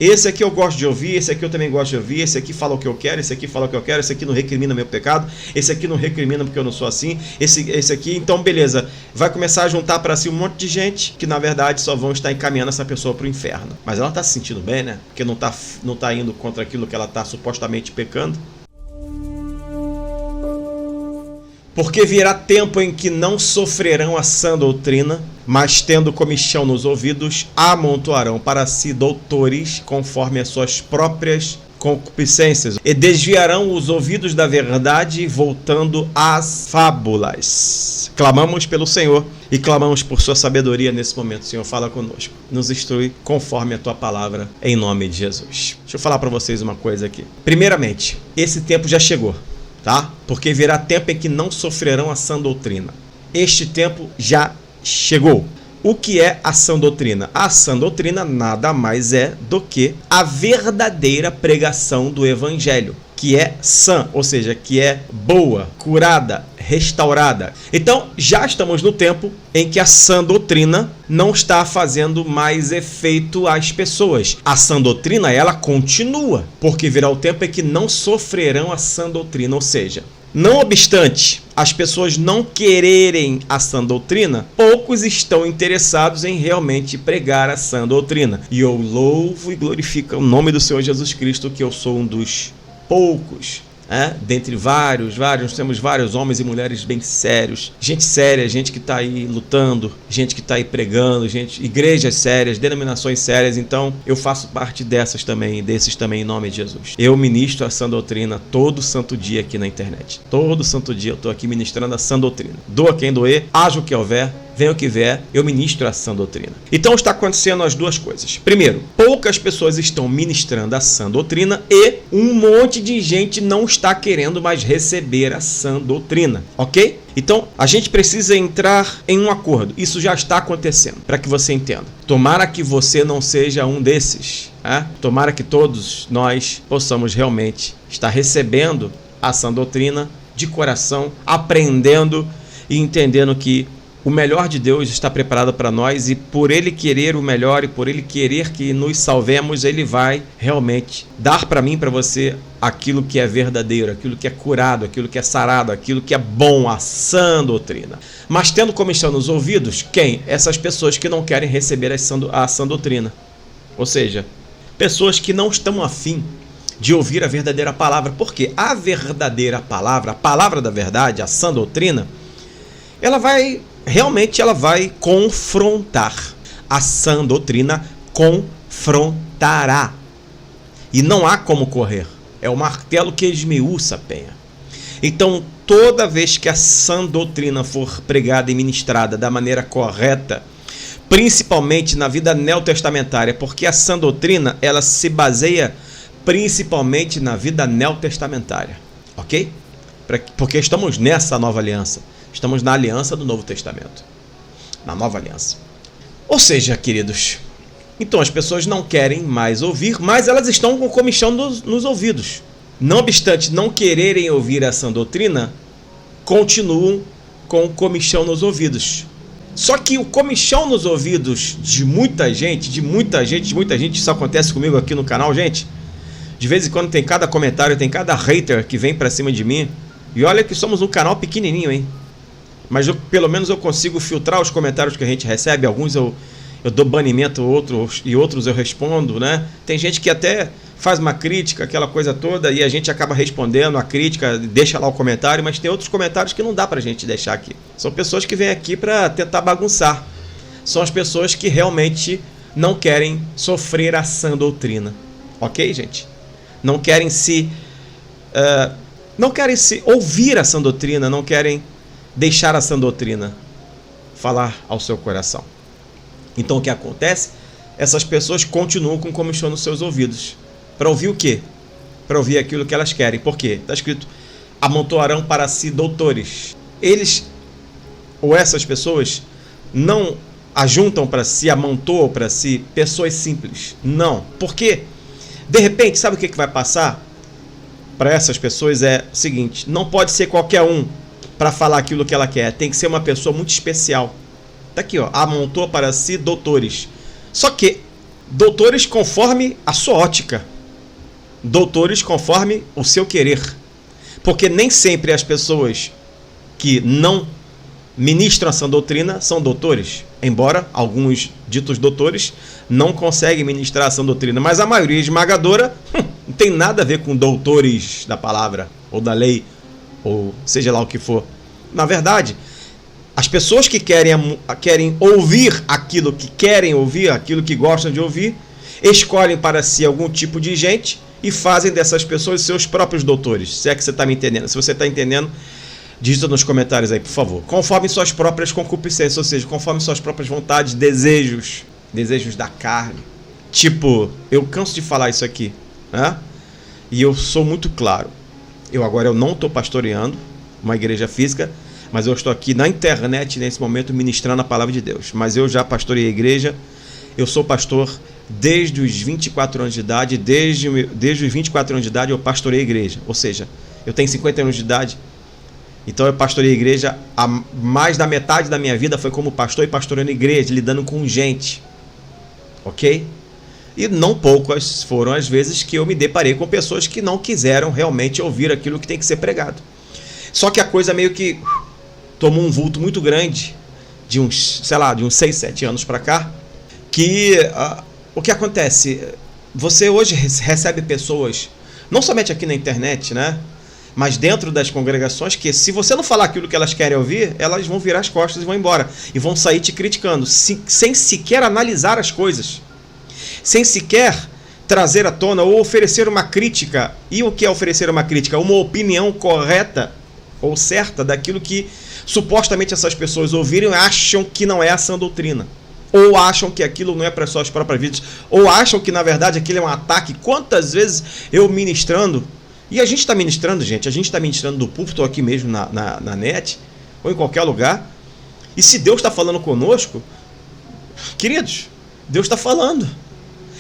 Esse aqui eu gosto de ouvir, esse aqui eu também gosto de ouvir, esse aqui fala o que eu quero, esse aqui fala o que eu quero, esse aqui não recrimina meu pecado, esse aqui não recrimina porque eu não sou assim, esse aqui, então beleza, vai começar a juntar para si um monte de gente que na verdade só vão estar encaminhando essa pessoa para o inferno. Mas ela está se sentindo bem, né? Porque não tá indo contra aquilo que ela está supostamente pecando. Porque virá tempo em que não sofrerão a sã doutrina, mas tendo comichão nos ouvidos, amontoarão para si doutores conforme as suas próprias concupiscências, e desviarão os ouvidos da verdade, voltando às fábulas. Clamamos pelo Senhor e clamamos por sua sabedoria nesse momento. Senhor, fala conosco, nos instrui conforme a tua palavra, em nome de Jesus. Deixa eu falar para vocês uma coisa aqui. Primeiramente, esse tempo já chegou, tá? Porque virá tempo em que não sofrerão a sã doutrina. Este tempo já chegou. O que é a sã doutrina? A sã doutrina nada mais é do que a verdadeira pregação do evangelho, que é sã, ou seja, que é boa, curada, restaurada. Então, já estamos no tempo em que a sã doutrina não está fazendo mais efeito às pessoas. A sã doutrina, ela continua, porque virá o tempo em que não sofrerão a sã doutrina, ou seja, não obstante as pessoas não quererem a sã doutrina, poucos estão interessados em realmente pregar a sã doutrina. E eu louvo e glorifico o nome do Senhor Jesus Cristo, que eu sou um dos poucos, dentre vários, temos vários homens e mulheres bem sérios, gente séria, gente que está aí lutando, gente que está aí pregando, igrejas sérias, denominações sérias. Então eu faço parte desses também em nome de Jesus. Eu ministro a sã doutrina todo santo dia aqui na internet. Todo santo dia eu estou aqui ministrando a sã doutrina. Doa quem doer, haja o que houver, venha o que vier, eu ministro a sã doutrina. Então está acontecendo as duas coisas. Primeiro, poucas pessoas estão ministrando a sã doutrina e um monte de gente não está querendo mais receber a sã doutrina, ok? Então a gente precisa entrar em um acordo. Isso já está acontecendo, para que você entenda. Tomara que você não seja um desses. Tomara que todos nós possamos realmente estar recebendo a sã doutrina de coração, aprendendo e entendendo que o melhor de Deus está preparado para nós, e por Ele querer o melhor e por Ele querer que nos salvemos, Ele vai realmente dar para mim, para você, aquilo que é verdadeiro, aquilo que é curado, aquilo que é sarado, aquilo que é bom, a sã doutrina. Mas tendo comichão nos ouvidos, quem? Essas pessoas que não querem receber a sã doutrina. Ou seja, pessoas que não estão afim de ouvir a verdadeira palavra. Porque a verdadeira palavra, a palavra da verdade, a sã doutrina, ela vai confrontar. A sã doutrina confrontará. E não há como correr. É o martelo que esmiuça a penha. Então, toda vez que a sã doutrina for pregada e ministrada da maneira correta, principalmente na vida neotestamentária, porque a sã doutrina, ela se baseia principalmente na vida neotestamentária, ok? Porque estamos nessa nova aliança. Estamos na aliança do Novo Testamento. Na nova aliança. Ou seja, queridos, então as pessoas não querem mais ouvir, mas elas estão com comichão nos ouvidos. Não obstante não quererem ouvir a sã doutrina, continuam com comichão nos ouvidos. Só que o comichão nos ouvidos de muita gente, isso acontece comigo aqui no canal, gente. De vez em quando tem cada comentário, tem cada hater que vem pra cima de mim. E olha que somos um canal pequenininho, hein? Mas pelo menos eu consigo filtrar os comentários que a gente recebe. Alguns eu dou banimento, outros eu respondo, né? Tem gente que até faz uma crítica, aquela coisa toda, e a gente acaba respondendo a crítica, deixa lá o comentário, mas tem outros comentários que não dá pra gente deixar aqui. São pessoas que vêm aqui pra tentar bagunçar. São as pessoas que realmente não querem sofrer a sã doutrina. Ok, gente? Não querem ouvir a sã doutrina, não querem deixar a sã doutrina falar ao seu coração. Então o que acontece? Essas pessoas continuam com comichão nos seus ouvidos. Para ouvir o quê? Para ouvir aquilo que elas querem. Por quê? Está escrito: amontoarão para si doutores. Eles, ou essas pessoas, não ajuntam para si, amontoam para si pessoas simples. Não. Por quê? De repente, sabe o que vai passar? Para essas pessoas é o seguinte: não pode ser qualquer um para falar aquilo que ela quer. Tem que ser uma pessoa muito especial. Tá aqui, ó. Amontou para si doutores. Só que Doutores conforme a sua ótica. Doutores conforme o seu querer. Porque nem sempre as pessoas que não ministram a sã doutrina são doutores. Embora alguns ditos doutores não conseguem ministrar a sã doutrina. Mas a maioria esmagadora não tem nada a ver com doutores da palavra, ou da lei, ou seja lá o que for. Na verdade, as pessoas que querem ouvir aquilo que querem ouvir, aquilo que gostam de ouvir, escolhem para si algum tipo de gente e fazem dessas pessoas seus próprios doutores. Se é que você está me entendendo. Se você está entendendo, digita nos comentários aí, por favor. Conforme suas próprias concupiscências, ou seja, conforme suas próprias vontades, desejos da carne. Tipo, eu canso de falar isso aqui, né? E eu sou muito claro. Eu não estou pastoreando uma igreja física, mas eu estou aqui na internet nesse momento ministrando a palavra de Deus. Mas eu já pastorei a igreja, eu sou pastor desde os 24 anos de idade, desde os 24 anos de idade eu pastorei a igreja. Ou seja, eu tenho 50 anos de idade, então eu pastorei a igreja, mais da metade da minha vida foi como pastor e pastoreando a igreja, lidando com gente. Ok? E não poucas foram as vezes que eu me deparei com pessoas que não quiseram realmente ouvir aquilo que tem que ser pregado. Só que a coisa meio que tomou um vulto muito grande de uns 6, 7 anos para cá, que o que acontece? Você hoje recebe pessoas, não somente aqui na internet, né? Mas dentro das congregações, que se você não falar aquilo que elas querem ouvir, elas vão virar as costas e vão embora. E vão sair te criticando, sem sequer analisar as coisas. Sem sequer trazer à tona ou oferecer uma crítica. E o que é oferecer uma crítica? Uma opinião correta ou certa daquilo que supostamente essas pessoas ouviram e acham que não é a sã doutrina. Ou acham que aquilo não é para suas próprias vidas. Ou acham que na verdade aquilo é um ataque. Quantas vezes eu ministrando... E a gente está ministrando, gente, a gente está ministrando do púlpito aqui mesmo na net, ou em qualquer lugar. E se Deus está falando conosco, queridos, Deus está falando.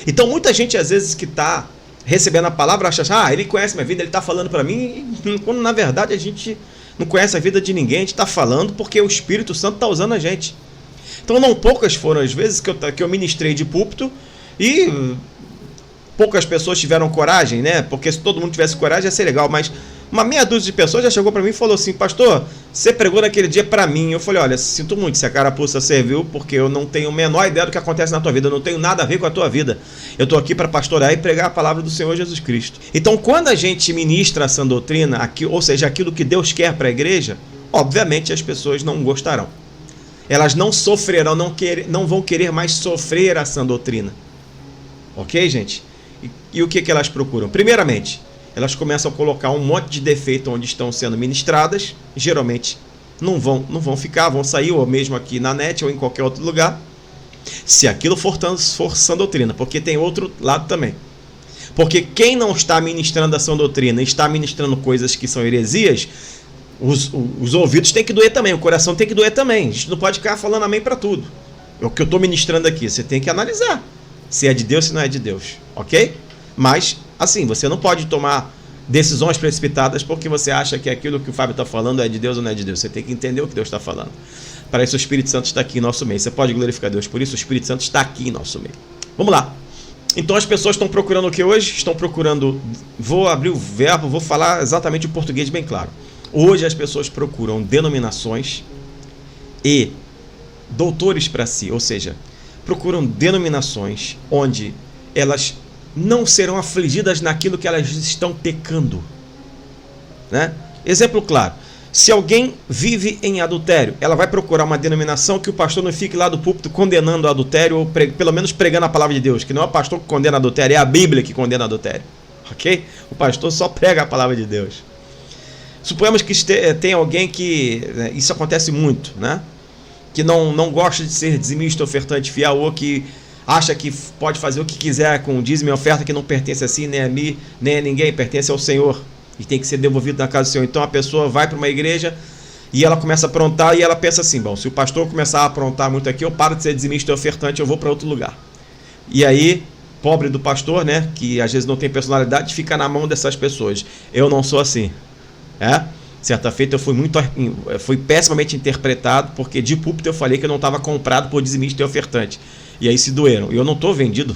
Então muita gente às vezes que está recebendo a palavra acha, ele conhece minha vida, ele está falando para mim, quando na verdade a gente não conhece a vida de ninguém, a gente está falando porque o Espírito Santo está usando a gente. Então não poucas foram as vezes que eu ministrei de púlpito e... poucas pessoas tiveram coragem, né? Porque se todo mundo tivesse coragem ia ser legal, mas uma meia dúzia de pessoas já chegou para mim e falou assim: pastor, você pregou naquele dia para mim. Eu falei: olha, sinto muito se a carapuça serviu, porque eu não tenho a menor ideia do que acontece na tua vida, eu não tenho nada a ver com a tua vida. Eu estou aqui para pastorear e pregar a palavra do Senhor Jesus Cristo. Então, quando a gente ministra a sã doutrina, ou seja, aquilo que Deus quer para a igreja, obviamente as pessoas não gostarão. Elas não sofrerão, não vão querer mais sofrer a sã doutrina. Ok, gente? E o que elas procuram? Primeiramente, elas começam a colocar um monte de defeito onde estão sendo ministradas. Geralmente não vão ficar, vão sair, ou mesmo aqui na net ou em qualquer outro lugar, se aquilo for sã doutrina. Porque tem outro lado também. Porque quem não está ministrando a sã doutrina e está ministrando coisas que são heresias, os ouvidos têm que doer também, o coração tem que doer também. A gente não pode ficar falando amém para tudo. É o que eu estou ministrando aqui, você tem que analisar se é de Deus, se não é de Deus, ok? Mas, assim, você não pode tomar decisões precipitadas porque você acha que aquilo que o Fábio está falando é de Deus ou não é de Deus. Você tem que entender o que Deus está falando. Para isso o Espírito Santo está aqui em nosso meio. Você pode glorificar Deus por isso, o Espírito Santo está aqui em nosso meio. Vamos lá. Então as pessoas estão procurando o que hoje? Estão procurando... Vou abrir o verbo, vou falar exatamente o português bem claro. Hoje as pessoas procuram denominações e doutores para si, ou seja, procuram denominações onde elas não serão afligidas naquilo que elas estão pecando, né? Exemplo claro: se alguém vive em adultério, ela vai procurar uma denominação que o pastor não fique lá do púlpito condenando o adultério, ou pelo menos pregando a palavra de Deus, que não é o pastor que condena adultério, é a Bíblia que condena adultério, ok? O pastor só prega a palavra de Deus. Suponhamos que tem alguém que, isso acontece muito, né? Que não gosta de ser dizimista, ofertante fiel, ou que acha que pode fazer o que quiser com o dízimo e oferta, que não pertence a si, nem a mim, nem a ninguém, pertence ao Senhor e tem que ser devolvido na casa do Senhor. Então a pessoa vai para uma igreja e ela começa a aprontar e ela pensa assim: bom, se o pastor começar a aprontar muito aqui, eu paro de ser dizimista e ofertante, eu vou para outro lugar. E aí, pobre do pastor, né, que às vezes não tem personalidade, fica na mão dessas pessoas. Eu não sou assim. Certa feita eu fui pessimamente interpretado, porque de púlpito eu falei que eu não estava comprado por dizimista e ofertante. E aí se doeram. E eu não estou vendido.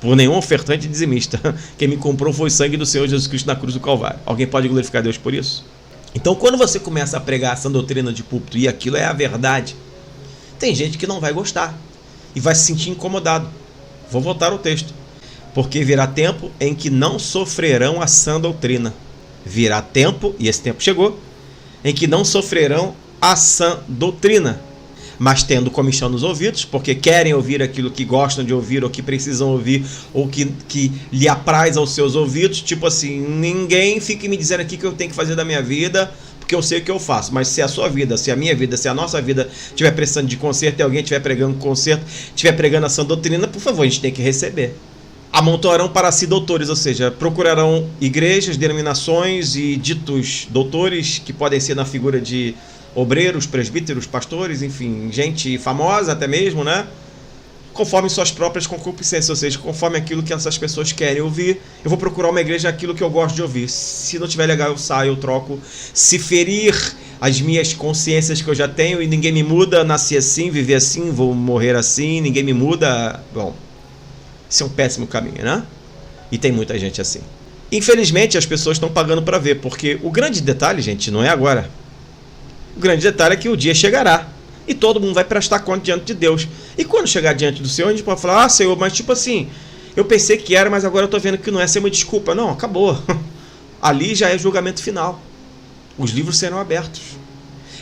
por nenhum ofertante dizimista. Quem me comprou foi o sangue do Senhor Jesus Cristo na cruz do Calvário. Alguém pode glorificar Deus por isso? Então, quando você começa a pregar essa doutrina de púlpito e aquilo é a verdade, tem gente que não vai gostar e vai se sentir incomodado. Vou voltar ao texto. Porque virá tempo em que não sofrerão a sã doutrina. Virá tempo, e esse tempo chegou, em que não sofrerão a sã doutrina, mas tendo comichão nos ouvidos, porque querem ouvir aquilo que gostam de ouvir, ou que precisam ouvir, ou que lhe apraz aos seus ouvidos. Tipo assim, ninguém fique me dizendo aqui que eu tenho que fazer da minha vida, porque eu sei o que eu faço. Mas se a sua vida, se a minha vida, se a nossa vida estiver precisando de conserto, e alguém estiver pregando conserto, estiver pregando a sã doutrina, por favor, a gente tem que receber. Amontoarão para si doutores, ou seja, procurarão igrejas, denominações e ditos doutores, que podem ser na figura de obreiros, presbíteros, pastores, enfim, gente famosa até mesmo, né? Conforme suas próprias concupiscências, ou seja, conforme aquilo que essas pessoas querem ouvir. Eu vou procurar uma igreja aquilo que eu gosto de ouvir. Se não tiver legal, eu saio, eu troco. Se ferir as minhas consciências que eu já tenho e ninguém me muda, nasci assim, vivi assim, vou morrer assim, ninguém me muda, bom, isso é um péssimo caminho, né? E tem muita gente assim. Infelizmente, as pessoas estão pagando para ver, porque o grande detalhe, gente, não é agora. O grande detalhe é que o dia chegará e todo mundo vai prestar conta diante de Deus. E quando chegar diante do Senhor, a gente pode falar: ah, Senhor, mas tipo assim, eu pensei que era, mas agora eu tô vendo que não é. Ser uma desculpa. Não, acabou. Ali já é julgamento final. Os livros serão abertos.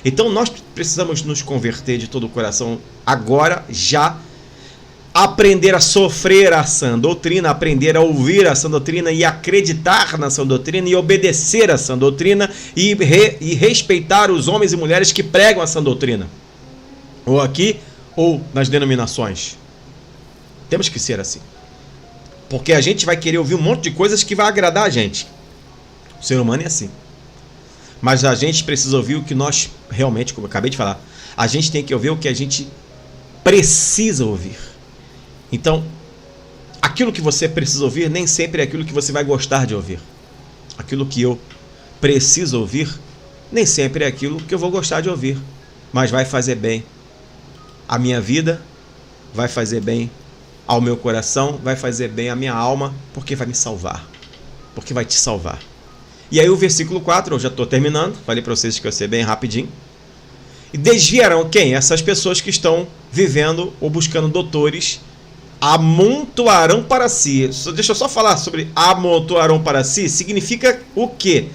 Então nós precisamos nos converter de todo o coração agora, já. Aprender a sofrer a sã doutrina, aprender a ouvir a sã doutrina e acreditar na sã doutrina e obedecer a sã doutrina e respeitar os homens e mulheres que pregam a sã doutrina. Ou aqui, ou nas denominações. Temos que ser assim. Porque a gente vai querer ouvir um monte de coisas que vai agradar a gente. O ser humano é assim. Mas a gente precisa ouvir o que nós realmente, como eu acabei de falar, a gente tem que ouvir o que a gente precisa ouvir. Então, aquilo que você precisa ouvir nem sempre é aquilo que você vai gostar de ouvir. Aquilo que eu preciso ouvir nem sempre é aquilo que eu vou gostar de ouvir. Mas vai fazer bem à minha vida, vai fazer bem ao meu coração, vai fazer bem à minha alma, porque vai me salvar. Porque vai te salvar. E aí o versículo 4, eu já estou terminando, falei para vocês que eu ia ser bem rapidinho. E desviarão quem? Essas pessoas que estão vivendo ou buscando doutores, amontoarão para si. Deixa eu só falar sobre amontoarão para si. Significa o quê?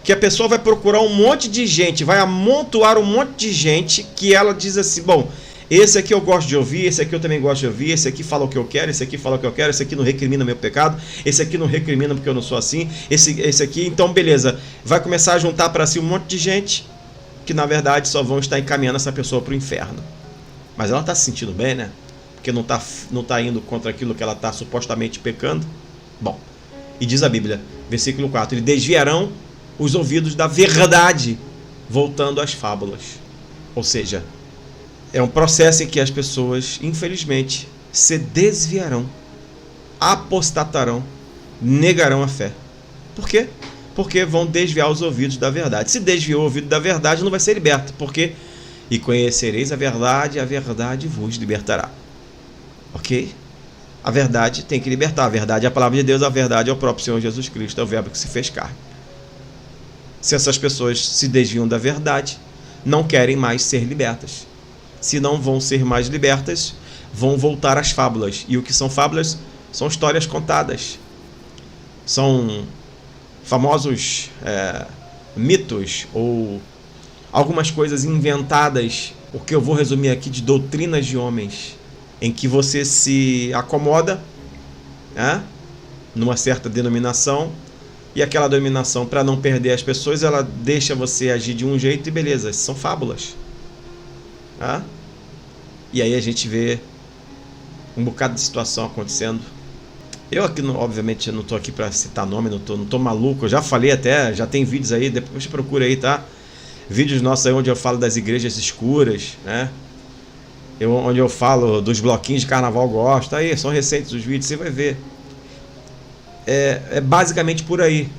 Que a pessoa vai procurar um monte de gente, vai amontoar um monte de gente que ela diz assim: bom, esse aqui eu gosto de ouvir, esse aqui eu também gosto de ouvir, esse aqui fala o que eu quero, esse aqui fala o que eu quero, esse aqui não recrimina meu pecado, esse aqui não recrimina porque eu não sou assim, esse aqui, então beleza. Vai começar a juntar para si um monte de gente que na verdade só vão estar encaminhando essa pessoa para o inferno. Mas ela está se sentindo bem, né? Porque não tá indo contra aquilo que ela está supostamente pecando. Bom, e diz a Bíblia, versículo 4, e desviarão os ouvidos da verdade, voltando às fábulas. Ou seja, é um processo em que as pessoas, infelizmente, se desviarão, apostatarão, negarão a fé. Por quê? Porque vão desviar os ouvidos da verdade. Se desviou o ouvido da verdade, não vai ser liberto. Por quê? E conhecereis a verdade vos libertará. Ok? A verdade tem que libertar. A verdade é a palavra de Deus, a verdade é o próprio Senhor Jesus Cristo, é o verbo que se fez carne. Se essas pessoas se desviam da verdade, não querem mais ser libertas. Se não vão ser mais libertas, vão voltar às fábulas. E o que são fábulas? São histórias contadas. São famosos mitos ou algumas coisas inventadas, o que eu vou resumir aqui de doutrinas de homens, em que você se acomoda numa certa denominação, e aquela denominação, para não perder as pessoas, ela deixa você agir de um jeito e beleza, são fábulas. E aí a gente vê um bocado de situação acontecendo. Eu aqui, obviamente, eu não estou aqui para citar nome, não tô maluco, eu já falei até, já tem vídeos aí, depois procura aí, tá? Vídeos nossos aí onde eu falo das igrejas escuras, né? Onde eu falo dos bloquinhos de carnaval gosto, aí, são recentes os vídeos, você vai ver. É basicamente por aí.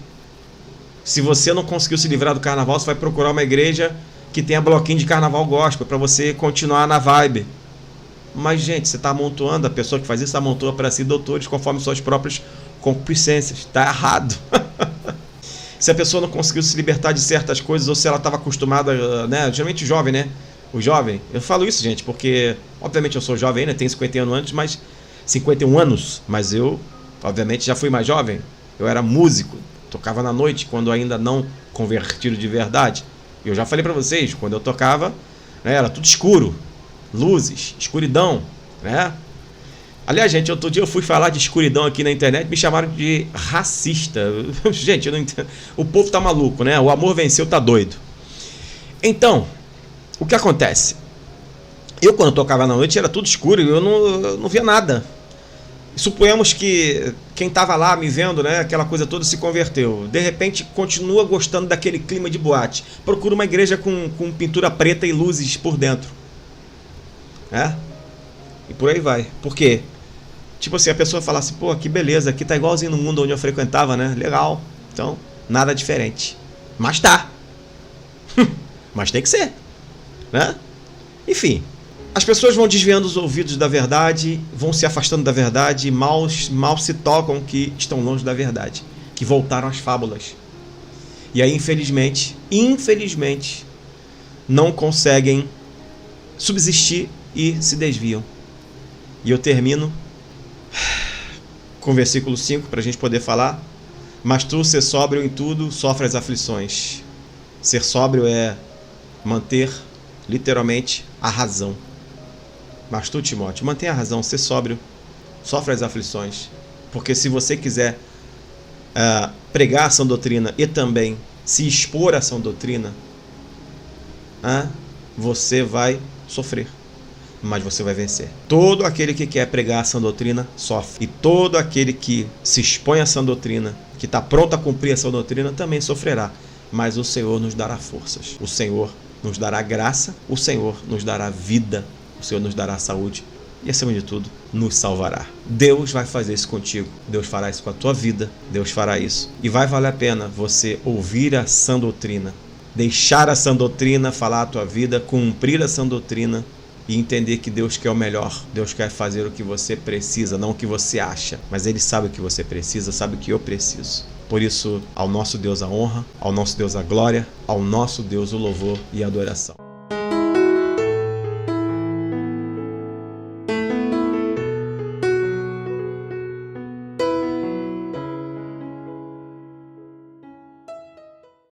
Se você não conseguiu se livrar do carnaval, você vai procurar uma igreja que tenha bloquinho de carnaval gospel, para você continuar na vibe. Mas, gente, você está amontoando, a pessoa que faz isso amontoa para si doutores conforme suas próprias concupiscências. Está errado. Se a pessoa não conseguiu se libertar de certas coisas, ou se ela estava acostumada, né? Geralmente o jovem, né? O jovem, eu falo isso, gente, porque, obviamente, eu sou jovem ainda, tenho 51 anos, mas eu, obviamente, já fui mais jovem. Eu era músico, tocava na noite, quando ainda não convertido de verdade. Eu já falei para vocês, quando eu tocava, né, era tudo escuro, luzes, escuridão, né? Aliás, gente, outro dia eu fui falar de escuridão aqui na internet, me chamaram de racista. Gente, eu não entendo. O povo tá maluco, né? O amor venceu, tá doido. Então, o que acontece? Eu, quando tocava na noite, era tudo escuro e eu não via nada. Suponhamos que quem estava lá me vendo, né, aquela coisa toda, se converteu. De repente, continua gostando daquele clima de boate. Procura uma igreja com pintura preta e luzes por dentro. É? E por aí vai. Por quê? Tipo assim, a pessoa fala assim, pô, que beleza, aqui tá igualzinho no mundo onde eu frequentava, né? Legal. Então, nada diferente. Mas tá. Mas tem que ser. Né? Enfim. As pessoas vão desviando os ouvidos da verdade, vão se afastando da verdade, mal se tocam que estão longe da verdade, que voltaram às fábulas. E aí, infelizmente, não conseguem subsistir e se desviam. E eu termino com o versículo 5 para a gente poder falar. Mas tu, ser sóbrio em tudo, sofre as aflições. Ser sóbrio é manter, literalmente, a razão. Mas tu, Timóteo, mantenha a razão, ser sóbrio, sofre as aflições. Porque se você quiser pregar a sã doutrina e também se expor à sã doutrina, você vai sofrer, mas você vai vencer. Todo aquele que quer pregar a sã doutrina sofre. E todo aquele que se expõe à sã doutrina, que está pronto a cumprir a sã doutrina, também sofrerá. Mas o Senhor nos dará forças. O Senhor nos dará graça. O Senhor nos dará vida. O Senhor nos dará saúde e, acima de tudo, nos salvará. Deus vai fazer isso contigo. Deus fará isso com a tua vida. Deus fará isso. E vai valer a pena você ouvir a sã doutrina, deixar a sã doutrina falar a tua vida, cumprir a sã doutrina e entender que Deus quer o melhor. Deus quer fazer o que você precisa, não o que você acha. Mas Ele sabe o que você precisa, sabe o que eu preciso. Por isso, ao nosso Deus a honra, ao nosso Deus a glória, ao nosso Deus o louvor e a adoração.